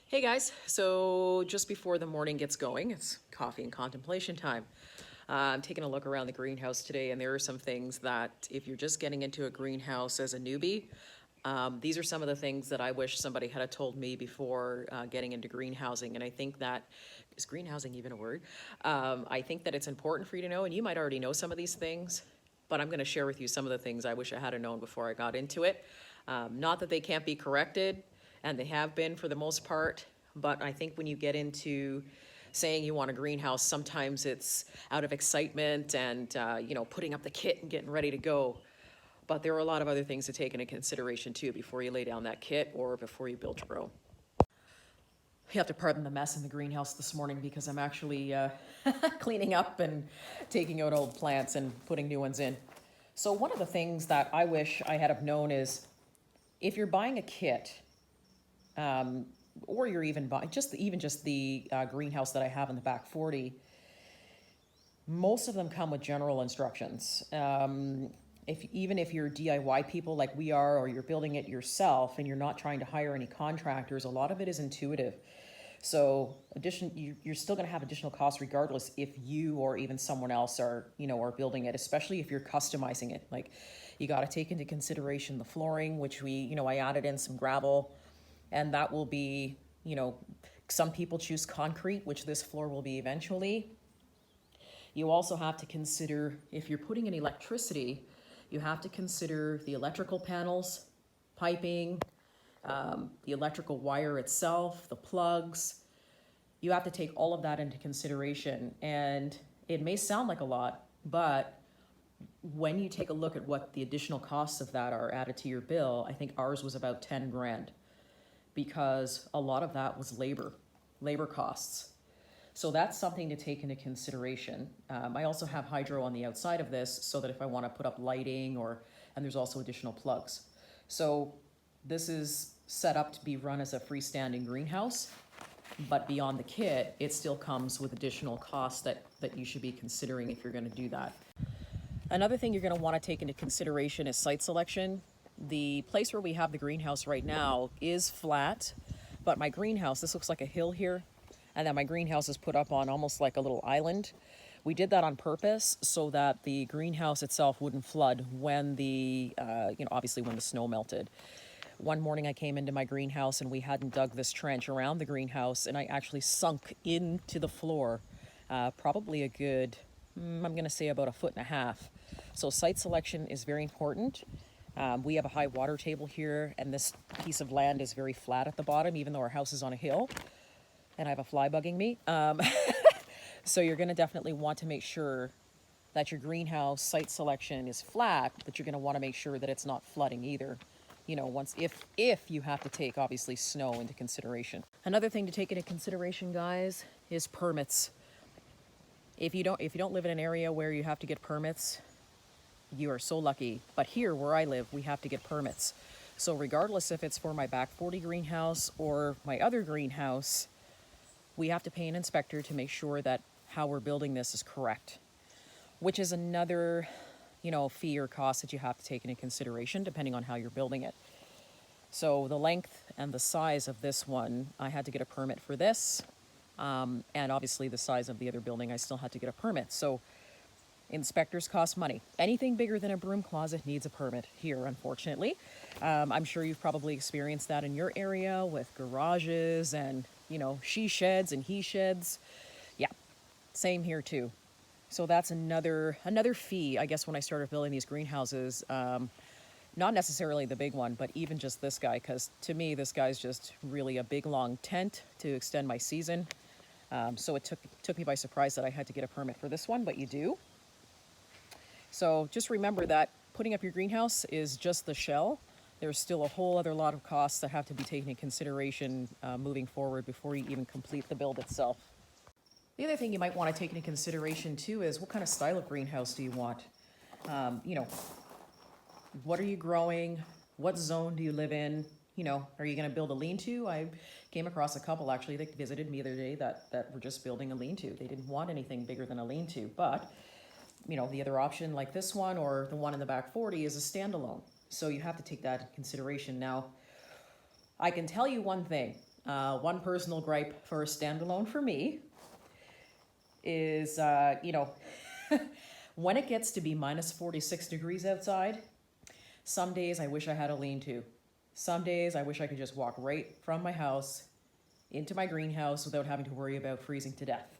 Hey guys, so just before the morning gets going, it's coffee and contemplation time. I'm taking a look around the greenhouse today, and there are some things that if you're just getting into a greenhouse as a newbie, these are some of the things that I wish somebody had told me before getting into greenhousing. And I think that, is greenhousing even a word? I think that it's important for you to know, and you might already know some of these things, but I'm going to share with you some of the things I wish I had known before I got into it. Not that they can't be corrected, and they have been for the most part, but I think when you get into saying you want a greenhouse, sometimes it's out of excitement and putting up the kit and getting ready to go. But there are a lot of other things to take into consideration too before you lay down that kit or before you build your own. You have to pardon the mess in the greenhouse this morning because I'm actually cleaning up and taking out old plants and putting new ones in. So one of the things that I wish I had have known is if you're buying a kit, or you're even buying just the greenhouse that I have in the back 40, most of them come with general instructions. Even if you're DIY people like we are, or you're building it yourself and you're not trying to hire any contractors, a lot of it is intuitive. So you're still going to have additional costs regardless if you or even someone else are building it, especially if you're customizing it. Like, you got to take into consideration the flooring, which I added in some gravel, and that will be, some people choose concrete, which this floor will be eventually. You also have to consider, if you're putting in electricity, you have to consider the electrical panels, piping, the electrical wire itself, the plugs. You have to take all of that into consideration. And it may sound like a lot, but when you take a look at what the additional costs of that are added to your bill, I think ours was about 10 grand, because a lot of that was labor costs. So that's something to take into consideration. I also have hydro on the outside of this so that if I want to put up lighting, and there's also additional plugs. So this is set up to be run as a freestanding greenhouse, but beyond the kit, it still comes with additional costs that you should be considering if you're going to do that. Another thing you're going to want to take into consideration is site selection. The place where we have the greenhouse right now is flat, but my greenhouse, this looks like a hill here, and then my greenhouse is put up on almost like a little island. We did that on purpose so that the greenhouse itself wouldn't flood when obviously when the snow melted. One morning I came into my greenhouse and we hadn't dug this trench around the greenhouse, and I actually sunk into the floor, probably a good, I'm going to say about 1.5 feet. So site selection is very important. We have a high water table here, and this piece of land is very flat at the bottom, even though our house is on a hill. And I have a fly bugging me. So you're going to definitely want to make sure that your greenhouse site selection is flat, but you're going to want to make sure that it's not flooding either. If you have to take, obviously, snow into consideration. Another thing to take into consideration, guys, is permits. If you don't live in an area where you have to get permits, you are so lucky. But here where I live, we have to get permits. So regardless if it's for my back 40 greenhouse or my other greenhouse, we have to pay an inspector to make sure that how we're building this is correct, which is another, fee or cost that you have to take into consideration depending on how you're building it. So the length and the size of this one, I had to get a permit for this. And obviously the size of the other building, I still had to get a permit. So inspectors cost money. Anything bigger than a broom closet needs a permit here, unfortunately. I'm sure you've probably experienced that in your area with garages and, she sheds and he sheds. Yeah, same here too. So that's another fee, I guess, when I started building these greenhouses. Not necessarily the big one, but even just this guy, because to me, this guy's just really a big, long tent to extend my season. So it took me by surprise that I had to get a permit for this one, but you do. So just remember that putting up your greenhouse is just the shell. There's still a whole other lot of costs that have to be taken into consideration moving forward before you even complete the build itself. The other thing you might want to take into consideration too is what kind of style of greenhouse do you want? What are you growing? What zone do you live in? Are you going to build a lean-to? I came across a couple actually that visited me the other day that were just building a lean-to. They didn't want anything bigger than a lean-to, but the other option like this one or the one in the back 40 is a standalone. So you have to take that into consideration. Now, I can tell you one thing. One personal gripe for a standalone for me is, when it gets to be minus 46 degrees outside, some days I wish I had a lean-to. Some days I wish I could just walk right from my house into my greenhouse without having to worry about freezing to death.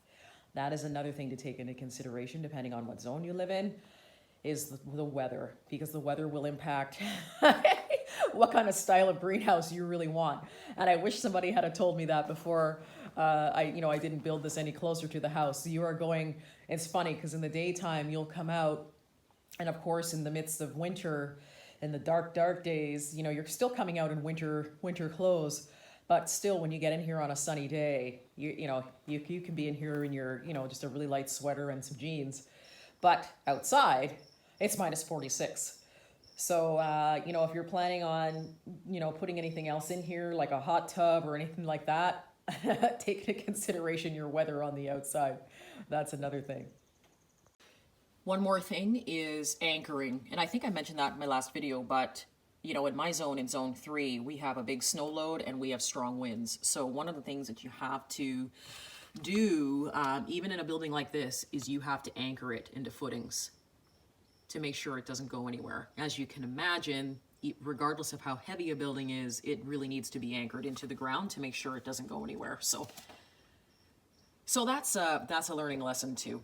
That is another thing to take into consideration, depending on what zone you live in, is the weather, because the weather will impact what kind of style of greenhouse you really want. And I wish somebody had told me that before I didn't build this any closer to the house. You are going, it's funny because in the daytime you'll come out, and of course in the midst of winter, in the dark days, you're still coming out in winter clothes, but still when you get in here on a sunny day, you can be in here in your, just a really light sweater and some jeans. But outside, it's minus 46. So, if you're planning on, putting anything else in here, like a hot tub or anything like that, take into consideration your weather on the outside. That's another thing. One more thing is anchoring. And I think I mentioned that in my last video, but, in my zone, in zone 3, we have a big snow load and we have strong winds. So one of the things that you have to do, even in a building like this, is you have to anchor it into footings to make sure it doesn't go anywhere. As you can imagine, regardless of how heavy a building is, it really needs to be anchored into the ground to make sure it doesn't go anywhere. So that's a learning lesson too.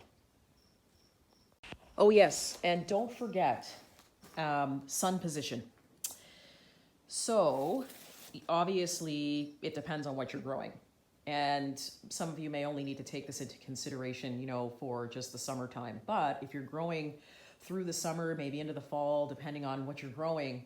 Oh yes, and don't forget sun position. So obviously it depends on what you're growing. And some of you may only need to take this into consideration, for just the summertime. But if you're growing through the summer, maybe into the fall, depending on what you're growing,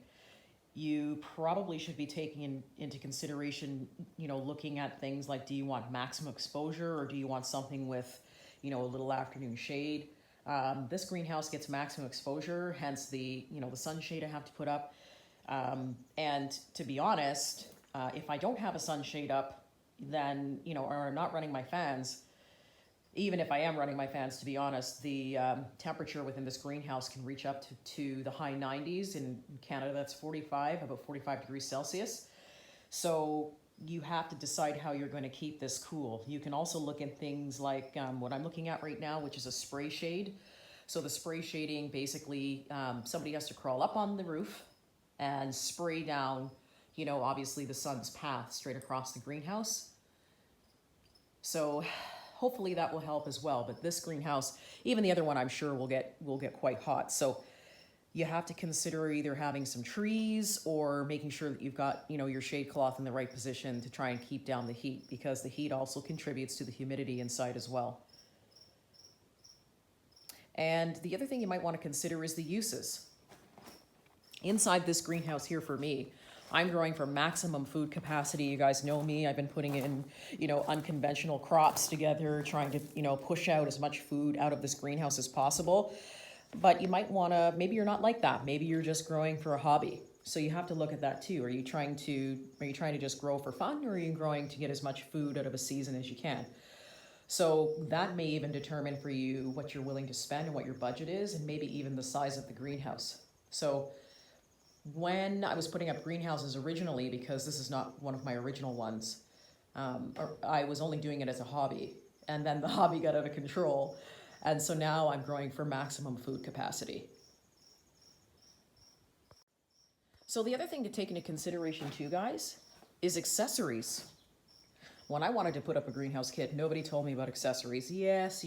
you probably should be taking into consideration, looking at things like, do you want maximum exposure or do you want something with, a little afternoon shade? This greenhouse gets maximum exposure, hence the sunshade I have to put up. And to be honest, if I don't have a sunshade up, then, or I'm not running my fans, even if I am running my fans, to be honest, the temperature within this greenhouse can reach up to the high 90s. In Canada, that's about 45 degrees Celsius. So you have to decide how you're going to keep this cool. You can also look at things like what I'm looking at right now, which is a spray shade. So the spray shading, basically, somebody has to crawl up on the roof and spray down, obviously the sun's path straight across the greenhouse. So hopefully that will help as well. But this greenhouse, even the other one, I'm sure will get quite hot. So you have to consider either having some trees or making sure that you've got, your shade cloth in the right position to try and keep down the heat, because the heat also contributes to the humidity inside as well. And the other thing you might want to consider is the uses. Inside this greenhouse here for me, I'm growing for maximum food capacity. You guys know me. I've been putting in, unconventional crops together, trying to, push out as much food out of this greenhouse as possible. But you might want to, maybe you're not like that. Maybe you're just growing for a hobby. So you have to look at that too. Are you trying to just grow for fun, or are you growing to get as much food out of a season as you can? So that may even determine for you what you're willing to spend and what your budget is, and maybe even the size of the greenhouse. So when I was putting up greenhouses originally, because this is not one of my original ones, I was only doing it as a hobby, and then the hobby got out of control. And so now I'm growing for maximum food capacity. So the other thing to take into consideration too, guys, is accessories. When I wanted to put up a greenhouse kit, nobody told me about accessories. Yes,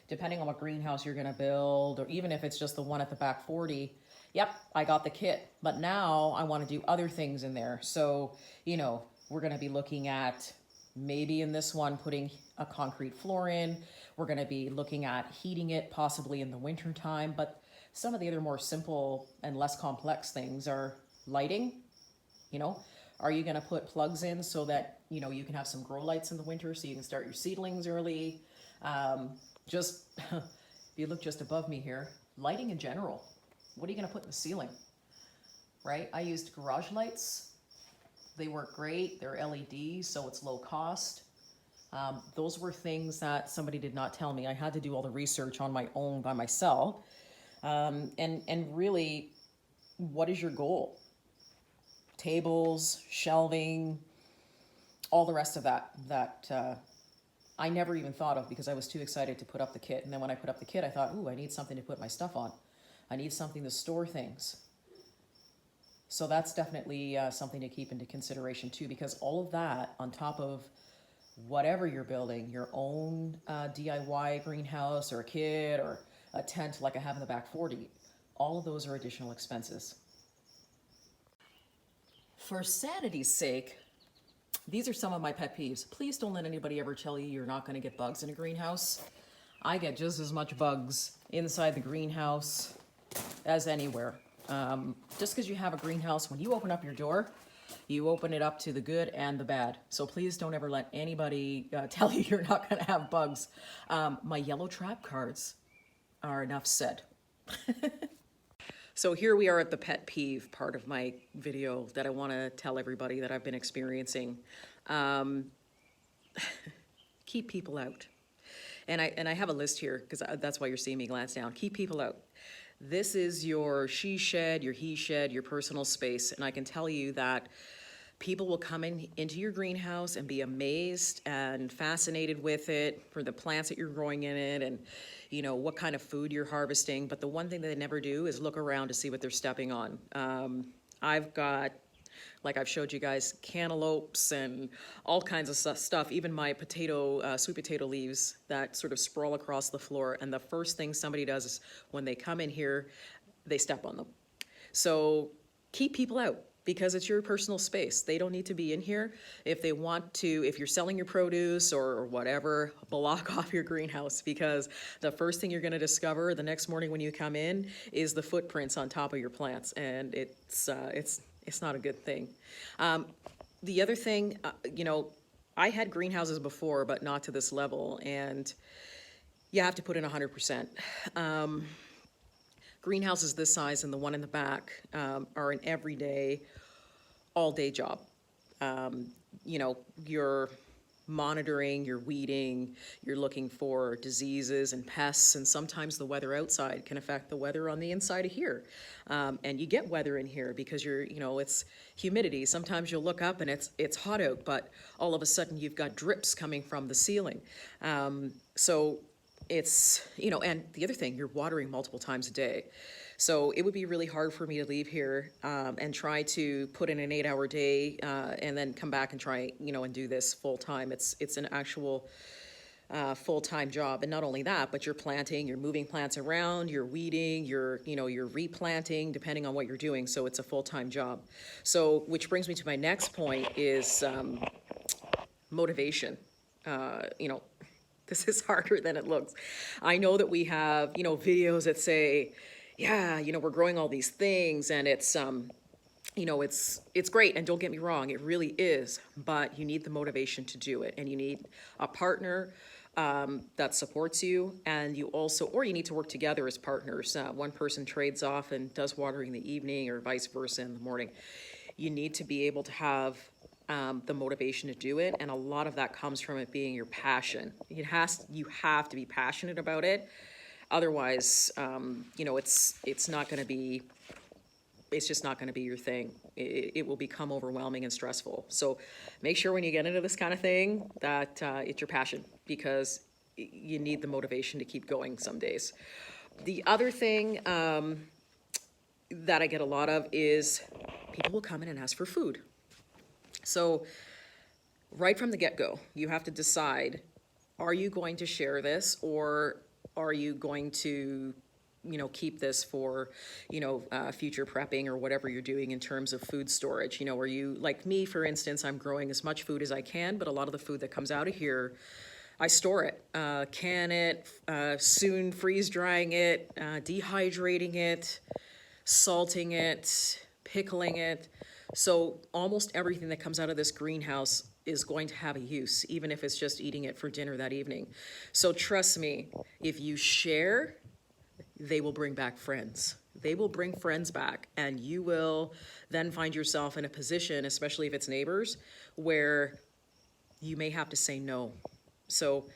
depending on what greenhouse you're gonna build, or even if it's just the one at the back 40, yep, I got the kit. But now I wanna do other things in there. So, we're gonna be looking at, maybe in this one, putting a concrete floor in. We're going to be looking at heating it possibly in the winter time. But some of the other more simple and less complex things are lighting. Are you going to put plugs in so that, you can have some grow lights in the winter so you can start your seedlings early? If you look just above me here, lighting in general. What are you going to put in the ceiling? Right? I used garage lights. They work great. They're LEDs, so it's low cost. Those were things that somebody did not tell me. I had to do all the research on my own by myself. And really, what is your goal? Tables, shelving, all the rest of that I never even thought of because I was too excited to put up the kit. And then when I put up the kit, I thought, ooh, I need something to put my stuff on. I need something to store things. So that's definitely something to keep into consideration too, because all of that on top of whatever you're building, your own DIY greenhouse or a kit or a tent like I have in the back 40, all of those are additional expenses. For sanity's sake, these are some of my pet peeves. Please don't let anybody ever tell you you're not going to get bugs in a greenhouse. I get just as much bugs inside the greenhouse as anywhere. Just because you have a greenhouse, when you open up your door, you open it up to the good and the bad. So please don't ever let anybody tell you you're not going to have bugs. My yellow trap cards are enough said. So here we are at the pet peeve part of my video that I want to tell everybody that I've been experiencing. Keep people out. And I have a list here because that's why you're seeing me glance down. Keep people out. This is your she shed, your he shed, your personal space. And I can tell you that people will come into your greenhouse and be amazed and fascinated with it for the plants that you're growing in it and, you know, what kind of food you're harvesting. But the one thing that they never do is look around to see what they're stepping on. I've got, like I've showed you guys, cantaloupes and all kinds of stuff, even my sweet potato leaves that sort of sprawl across the floor. And the first thing somebody does is when they come in here, they step on them. So keep people out because it's your personal space. They don't need to be in here. If they want to, if you're selling your produce or whatever, block off your greenhouse because the first thing you're gonna discover the next morning when you come in is the footprints on top of your plants. And it's not a good thing. The other thing, you know, I had greenhouses before, but not to this level, and you have to put in 100%. Greenhouses this size and the one in the back are an everyday, all-day job. You know, you're monitoring, you're weeding, you're looking for diseases and pests, and sometimes the weather outside can affect the weather on the inside of here. And you get weather in here because it's humidity. Sometimes you'll look up and it's hot out, but all of a sudden you've got drips coming from the ceiling. So it's, and the other thing, you're watering multiple times a day. So it would be really hard for me to leave here and try to put in an 8-hour day and then come back and try, and do this full time. It's an actual full-time job. And not only that, but you're planting, you're moving plants around, you're weeding, you're replanting, depending on what you're doing. So it's a full-time job. So, which brings me to my next point is motivation. This is harder than it looks. I know that we have, videos that say, yeah, we're growing all these things and it's, it's great. And don't get me wrong, it really is, but you need the motivation to do it. And you need a partner that supports you, and you also, or you need to work together as partners. One person trades off and does watering in the evening or vice versa in the morning. You need to be able to have the motivation to do it, and a lot of that comes from it being your passion. You have to be passionate about it. Otherwise, it's not going to be. It's just not going to be your thing. It will become overwhelming and stressful. So make sure when you get into this kind of thing that it's your passion, because you need the motivation to keep going some days. The other thing that I get a lot of is people will come in and ask for food. So right from the get-go, you have to decide, are you going to share this, or are you going to keep this for, future prepping or whatever you're doing in terms of food storage? Are you, like me, for instance, I'm growing as much food as I can, but a lot of the food that comes out of here, I store it, can it, soon freeze drying it, dehydrating it, salting it, pickling it. So almost everything that comes out of this greenhouse is going to have a use, even if it's just eating it for dinner that evening. So trust me, if you share, they will bring back friends. They will bring friends back, and you will then find yourself in a position, especially if it's neighbors, where you may have to say no. So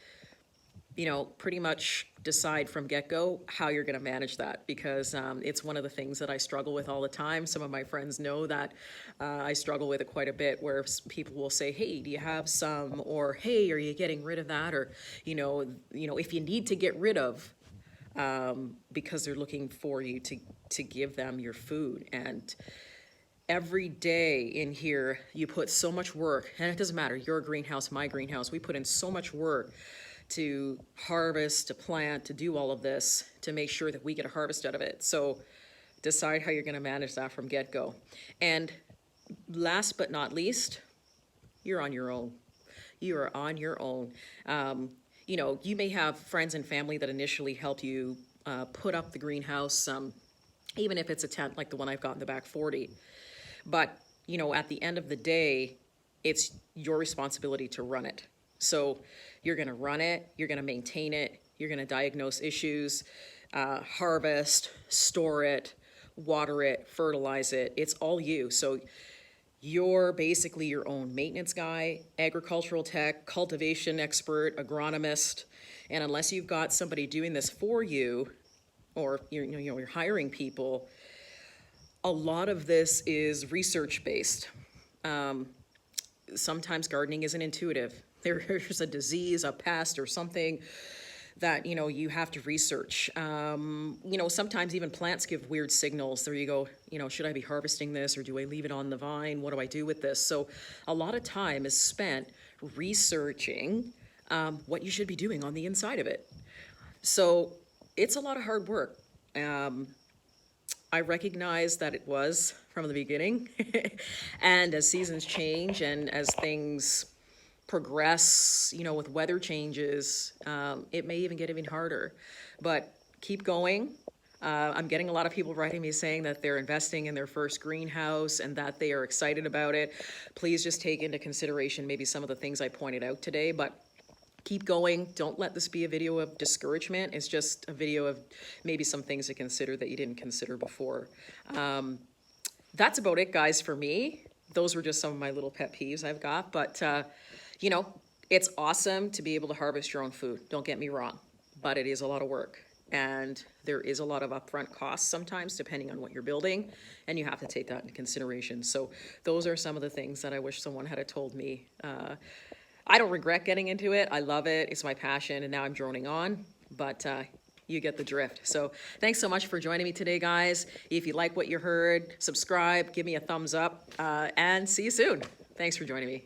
pretty much decide from get-go how you're going to manage that, because it's one of the things that I struggle with all the time. Some of my friends know that I struggle with it quite a bit, where people will say, hey, do you have some, or hey, are you getting rid of that, or if you need to get rid of, because they're looking for you to give them your food. And every day in here, you put so much work, and it doesn't matter, your greenhouse, my greenhouse, we put in so much work to harvest, to plant, to do all of this, to make sure that we get a harvest out of it. So decide how you're gonna manage that from get-go. And last but not least, you're on your own. You are on your own. You may have friends and family that initially helped you put up the greenhouse, even if it's a tent like the one I've got in the back 40. But, at the end of the day, it's your responsibility to run it. So you're gonna run it, you're gonna maintain it, you're gonna diagnose issues, harvest, store it, water it, fertilize it. It's all you. So you're basically your own maintenance guy, agricultural tech, cultivation expert, agronomist. And unless you've got somebody doing this for you, or you're hiring people, a lot of this is research based. Sometimes gardening isn't intuitive. There's a disease, a pest, or something that you have to research. Sometimes even plants give weird signals. There you go, should I be harvesting this, or do I leave it on the vine? What do I do with this? So a lot of time is spent researching what you should be doing on the inside of it. So it's a lot of hard work. I recognize that it was from the beginning. And as seasons change and as things progress, with weather changes, it may even get even harder. But keep going. I'm getting a lot of people writing me saying that they're investing in their first greenhouse and that they are excited about it. Please just take into consideration maybe some of the things I pointed out today, but keep going. Don't let this be a video of discouragement. It's just a video of maybe some things to consider that you didn't consider before. That's about it, guys, for me. Those were just some of my little pet peeves I've got, but it's awesome to be able to harvest your own food. Don't get me wrong, but it is a lot of work. And there is a lot of upfront costs sometimes, depending on what you're building, and you have to take that into consideration. So those are some of the things that I wish someone had told me. I don't regret getting into it. I love it. It's my passion, and now I'm droning on, but you get the drift. So thanks so much for joining me today, guys. If you like what you heard, subscribe, give me a thumbs up, and see you soon. Thanks for joining me.